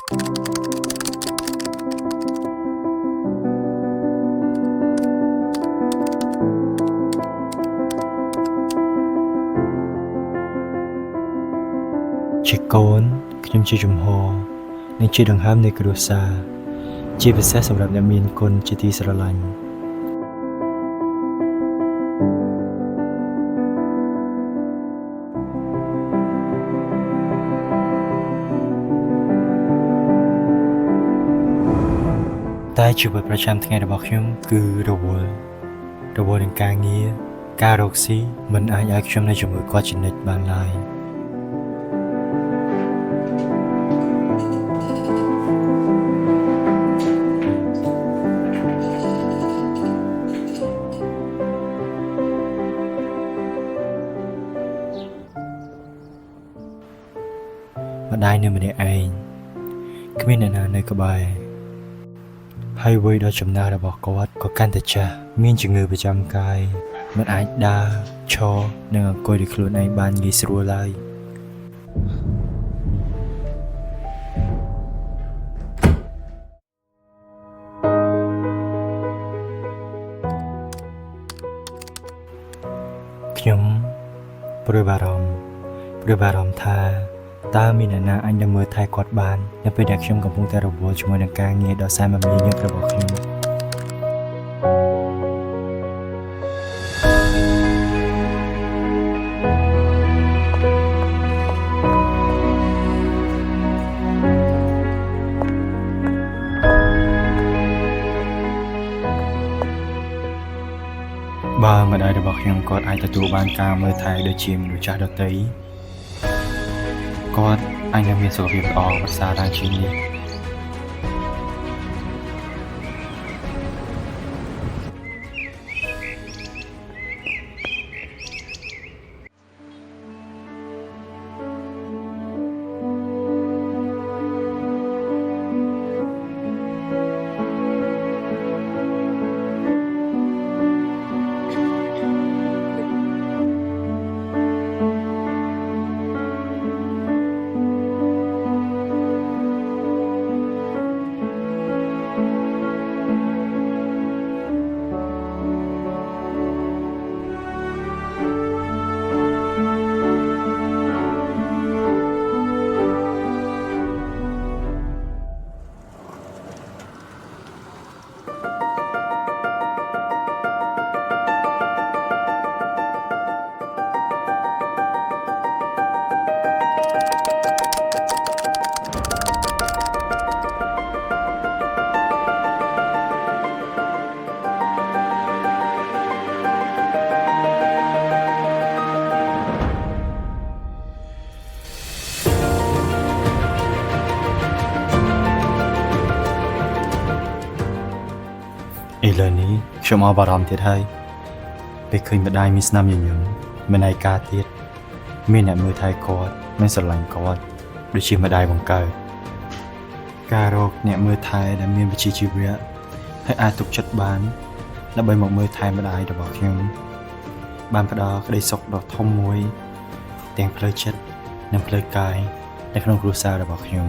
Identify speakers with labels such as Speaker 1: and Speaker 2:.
Speaker 1: ជាកូនខ្ញុំជាជំហរនិងជាដង្ហើមនៃគ្រួសារជាពិសេសសម្រាប់អ្នកមានគុណជាទីស្រឡាញ់តែជីវិតប្រចាំថ្ងៃរបស់ខ្ញុំគឺរវល់នឹងការងារការរកស៊ីមិនអាចឲ្យខ្ញុំនៅជាមួយគាត់ជានិច្ចបានឡើយម្ដាយនៅម្នាក់ឯងគ្មានអ្នកណានៅក្បែរហើយវ័យដ៏ចំណាស់របស់គាត់ក៏កាន់តែចាស់មានជំងឺប្រចាំកាយមិនអាចដើរឈរនិងអង្គុយដោយខ្លួនឯងបានងាយស្រួលឡើយខ្ញុំព្រួយបារម្ភថាតើមានអ្នកណាអាចនឹងមើលថែគាត់បាននៅពេលដែលខ្ញុំកំពុងតែរវល់ជាមួយនឹងការងារដ៏សែនមមាញឹករបស់ខ្ញុំបើម្ដាយរបស់ខ្ញុំគាត់អាចទទួលបានការមើលថែដូចជាមនុស្សចាស់ដទៃគាត់អាចនឹងមានសុខភាពល្អប្រសើរឡើងជាងនេះឥឡូវនេះខ្ញុំអបអរំទៀតហើយពេលឃើញម្ដាយមានស្នាមញញឹមមិនឯកាទៀតមានអ្នកមើលថែគាត់មានស្រឡាញ់គាត់ដូចជាម្ដាយបង្កើតការរកអ្នកមើលថែដែលមានវិជ្ជាជីវៈហើយអាចទុកចិត្តបានដើម្បីមកមើលថែម្ដាយរបស់ខ្ញុំបានផ្ដល់ក្តីសុខដ៏ធំមួយទាំងផ្លូវចិត្តនិងផ្លូវកាយនៅក្នុងគ្រួសាររបស់ខ្ញុំ